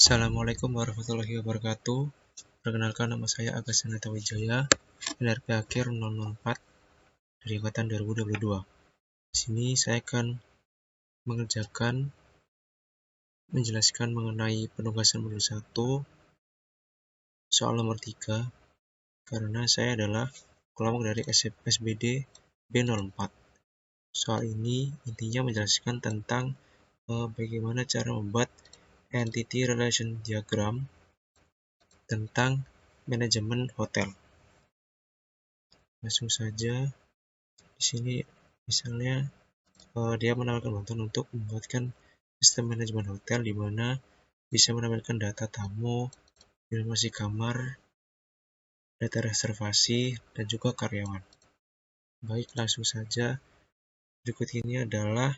Assalamualaikum warahmatullahi wabarakatuh. Perkenalkan, nama saya Agus Ananta Wijaya, NRP akhir 004 dari angkatan 2022. Di sini saya akan menjelaskan mengenai penugasan modul 1 soal nomor 3 karena saya adalah kelompok dari SBD B04. Soal ini intinya menjelaskan tentang bagaimana cara membuat entity relation diagram tentang manajemen hotel. Langsung saja, di sini misalnya dia menawarkan bantuan untuk membuatkan sistem manajemen hotel di mana bisa menampilkan data tamu, informasi kamar, data reservasi, dan juga karyawan. Baik, langsung saja. Berikut ini adalah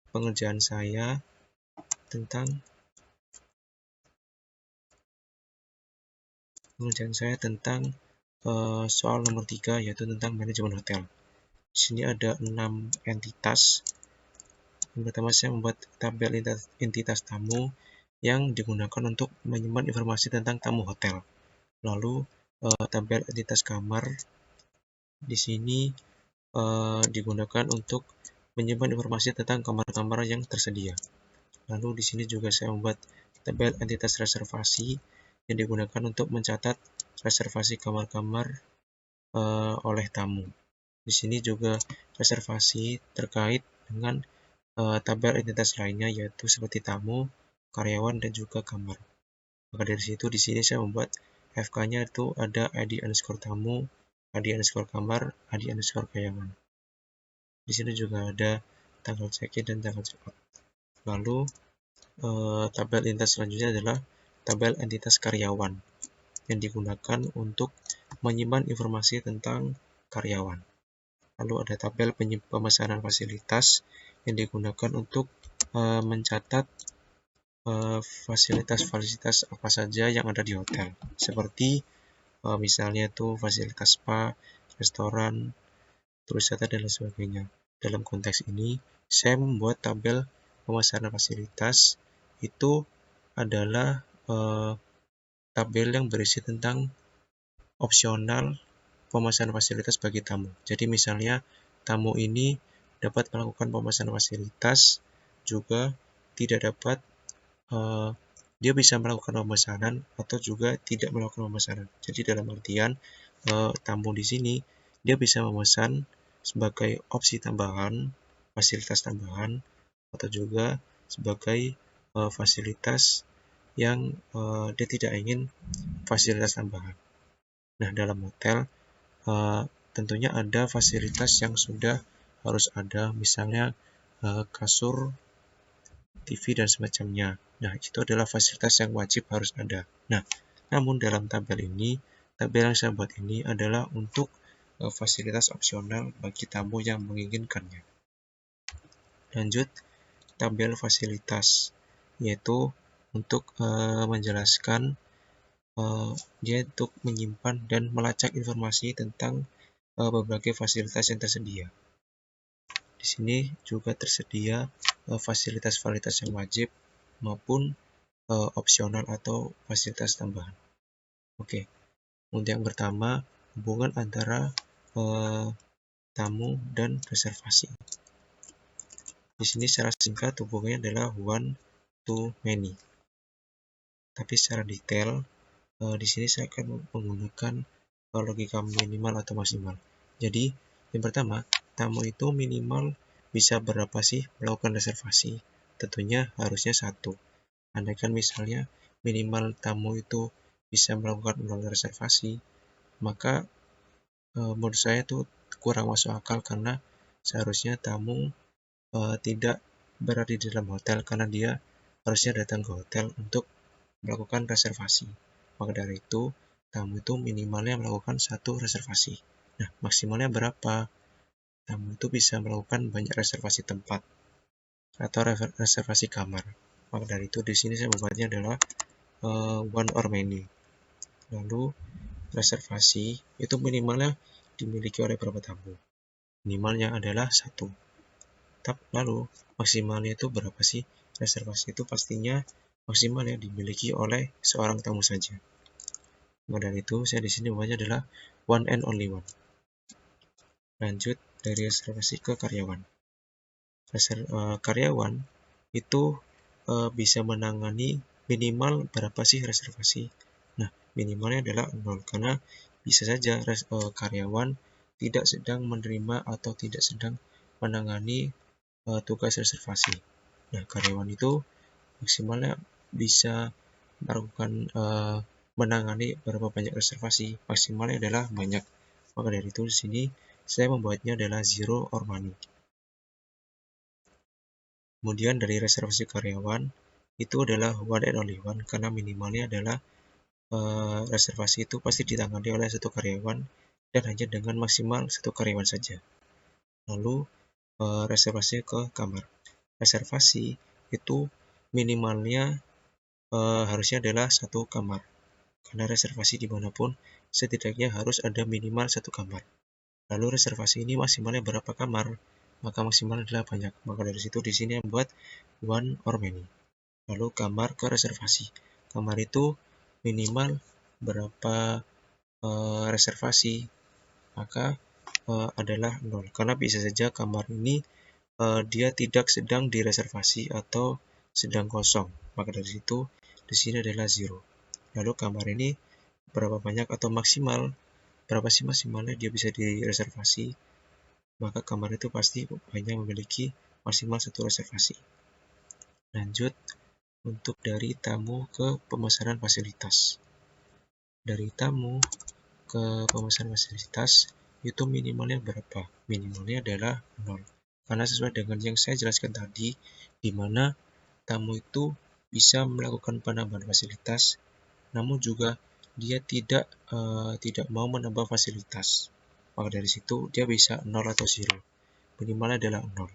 pengerjaan saya tentang soal nomor 3, yaitu tentang manajemen hotel. Di sini ada 6 entitas. Yang pertama, saya membuat tabel entitas tamu yang digunakan untuk menyimpan informasi tentang tamu hotel. Lalu tabel entitas kamar di sini digunakan untuk menyimpan informasi tentang kamar-kamar yang tersedia. Lalu di sini juga saya membuat tabel entitas reservasi yang digunakan untuk mencatat reservasi kamar-kamar oleh tamu. Di sini juga reservasi terkait dengan tabel entitas lainnya, yaitu seperti tamu, karyawan, dan juga kamar. Maka dari situ di sini saya membuat FK-nya itu ada ID underscore tamu, ID underscore kamar, ID underscore karyawan. Di sini juga ada tanggal check-in dan tanggal check-out. Lalu tabel entitas selanjutnya adalah tabel entitas karyawan yang digunakan untuk menyimpan informasi tentang karyawan. Lalu ada tabel pemesanan fasilitas yang digunakan untuk mencatat fasilitas-fasilitas apa saja yang ada di hotel, seperti misalnya itu fasilitas spa, restoran, tur wisata, dan lain sebagainya. Dalam konteks ini, saya membuat tabel pemesanan fasilitas itu adalah tabel yang berisi tentang opsional pemesanan fasilitas bagi tamu. Jadi misalnya tamu ini dapat melakukan pemesanan fasilitas, juga tidak dapat dia bisa melakukan pemesanan atau juga tidak melakukan pemesanan. Jadi dalam artian tamu di sini dia bisa memesan sebagai opsi tambahan, fasilitas tambahan, atau juga sebagai fasilitas yang dia tidak ingin fasilitas tambahan. Nah, dalam hotel tentunya ada fasilitas yang sudah harus ada, misalnya kasur, TV, dan semacamnya. Nah, itu adalah fasilitas yang wajib harus ada. Nah, namun dalam tabel yang saya buat ini adalah untuk fasilitas opsional bagi tamu yang menginginkannya. Lanjut, tabel fasilitas, yaitu untuk menjelaskan dia untuk menyimpan dan melacak informasi tentang berbagai fasilitas yang tersedia. Di sini juga tersedia fasilitas-fasilitas yang wajib maupun opsional atau fasilitas tambahan. Oke, untuk yang pertama, hubungan antara tamu dan reservasi. Di sini secara singkat hubungannya adalah one to many. Tapi secara detail di sini saya akan menggunakan logika minimal atau maksimal. Jadi yang pertama, tamu itu minimal bisa berapa sih melakukan reservasi? Tentunya harusnya 1. Andaikan misalnya minimal tamu itu bisa melakukan 0 reservasi, maka menurut saya itu kurang masuk akal, karena seharusnya tamu tidak berada di dalam hotel karena dia harusnya datang ke hotel untuk melakukan reservasi. Maka dari itu, tamu itu minimalnya melakukan 1 reservasi. Nah, maksimalnya berapa? Tamu itu bisa melakukan banyak reservasi tempat atau reservasi kamar. Maka dari itu, di sini saya membuatnya adalah one or many. Lalu reservasi itu minimalnya dimiliki oleh berapa tamu? Minimalnya adalah 1. Lalu maksimalnya itu berapa sih? Reservasi itu pastinya maksimal ya dimiliki oleh seorang tamu saja. Maka dari itu saya di sini membuatnya adalah one and only one. Lanjut dari reservasi ke karyawan. Karyawan itu bisa menangani minimal berapa sih reservasi. Nah, minimalnya adalah 0 karena bisa saja karyawan tidak sedang menerima atau tidak sedang menangani tugas reservasi. Nah, karyawan itu maksimalnya bisa melakukan menangani berapa banyak reservasi, maksimalnya adalah banyak. Maka dari itu di sini saya membuatnya adalah zero or money. Kemudian dari reservasi karyawan itu adalah one and only one karena minimalnya adalah reservasi itu pasti ditangani oleh satu karyawan dan hanya dengan maksimal satu karyawan saja. Lalu reservasi ke kamar. Reservasi itu minimalnya harusnya adalah satu kamar. Karena reservasi dimanapun setidaknya harus ada minimal satu kamar. Lalu reservasi ini maksimalnya berapa kamar? Maka maksimal adalah banyak. Maka dari situ di sini membuat one or many. Lalu kamar ke reservasi. Kamar itu minimal berapa reservasi? Maka adalah 0. Karena bisa saja kamar ini dia tidak sedang direservasi atau sedang kosong. Maka dari situ di sini adalah 0. Lalu kamar ini berapa banyak atau maksimal? Berapa sih maksimalnya dia bisa direservasi? Maka kamar itu pasti hanya memiliki maksimal satu reservasi. Lanjut untuk dari tamu ke pemesanan fasilitas. Dari tamu ke pemesanan fasilitas itu minimalnya berapa? Minimalnya adalah 0. Karena sesuai dengan yang saya jelaskan tadi, di mana tamu itu bisa melakukan penambahan fasilitas, namun juga dia tidak mau menambah fasilitas. Maka dari situ dia bisa 0 atau 0. Minimalnya adalah 0.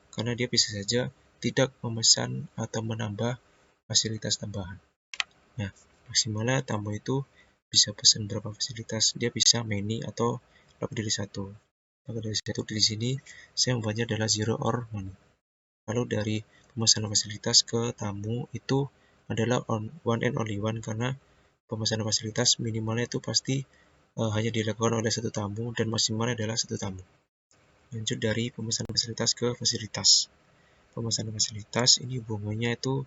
Karena dia bisa saja tidak memesan atau menambah fasilitas tambahan. Nah, maksimalnya tamu itu bisa pesan berapa fasilitas, dia bisa many atau lebih dari satu. Maka dari satu di sini saya membuatnya adalah zero or money. Lalu dari pemesanan fasilitas ke tamu itu adalah one and only one karena pemesanan fasilitas minimalnya itu pasti hanya dilakukan oleh satu tamu dan maksimalnya adalah satu tamu. Lanjut dari pemesanan fasilitas ke fasilitas. Pemesanan fasilitas ini hubungannya itu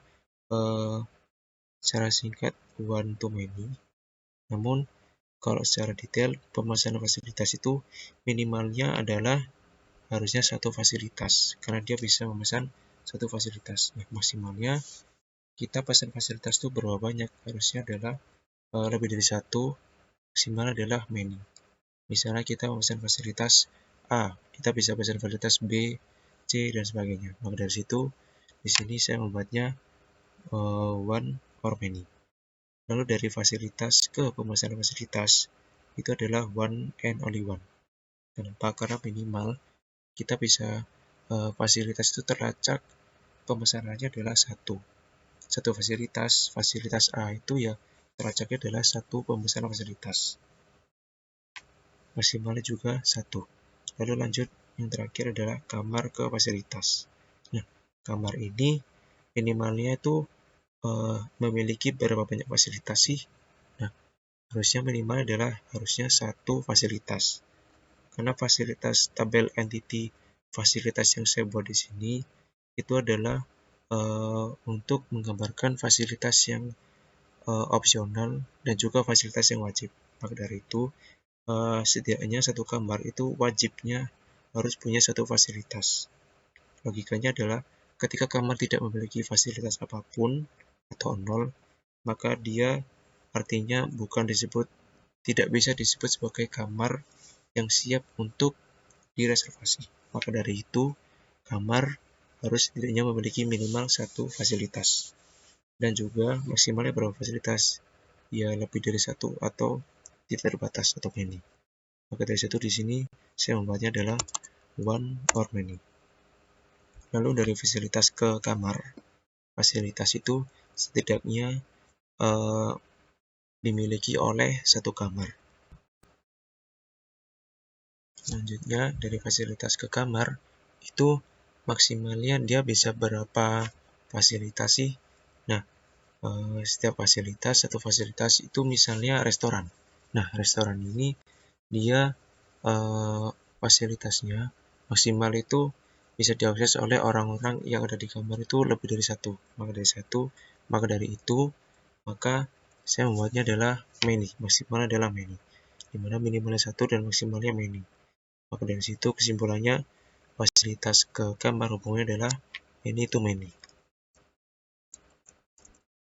secara singkat one to many. Namun kalau secara detail pemesanan fasilitas itu minimalnya adalah harusnya satu fasilitas karena dia bisa memesan satu fasilitas. Nah, maksimalnya kita pesan fasilitas itu berapa banyak? Harusnya adalah lebih dari satu, maksimal adalah many. Misalnya kita memesan fasilitas A, kita bisa pesan fasilitas B, C dan sebagainya. Maka dari situ di sini saya membuatnya one or many. Lalu dari fasilitas ke pemesanan fasilitas itu adalah one and only one. Kenapa? Karena minimal kita bisa fasilitas itu terlacak pemesanannya adalah satu fasilitas A itu ya terlacaknya adalah satu pemesanan fasilitas, maksimalnya juga satu. Lalu lanjut yang terakhir adalah kamar ke fasilitas. Nah, kamar ini minimalnya itu memiliki berapa banyak fasilitas sih? Nah, harusnya minimal adalah harusnya satu fasilitas. Karena fasilitas tabel entity fasilitas yang saya buat di sini itu adalah untuk menggambarkan fasilitas yang opsional dan juga fasilitas yang wajib. Maka dari itu setidaknya satu kamar itu wajibnya harus punya satu fasilitas. Logikanya adalah ketika kamar tidak memiliki fasilitas apapun atau 0, maka dia artinya tidak bisa disebut sebagai kamar yang siap untuk direservasi. Maka dari itu, kamar harus setidaknya memiliki minimal satu fasilitas. Dan juga maksimalnya berapa fasilitas? Ya lebih dari satu atau tidak terbatas atau many. Maka dari situ di sini saya membuatnya adalah one or many. Lalu dari fasilitas ke kamar, fasilitas itu setidaknya dimiliki oleh satu kamar. Selanjutnya dari fasilitas ke kamar itu maksimalnya dia bisa berapa fasilitas sih? Nah, setiap satu fasilitas itu misalnya restoran. Nah, restoran ini dia fasilitasnya maksimal itu bisa diakses oleh orang-orang yang ada di kamar itu lebih dari satu. Maka dari itu, maka saya membuatnya adalah many, maksimalnya adalah many, di mana minimalnya satu dan maksimalnya many. Maka dari situ kesimpulannya fasilitas ke kamar hubungannya adalah many to many.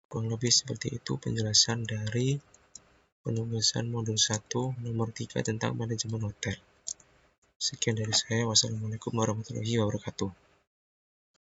Kurang lebih seperti itu penjelasan dari penugasan modul 1 nomor 3 tentang manajemen hotel. Sekian dari saya. Wassalamualaikum warahmatullahi wabarakatuh.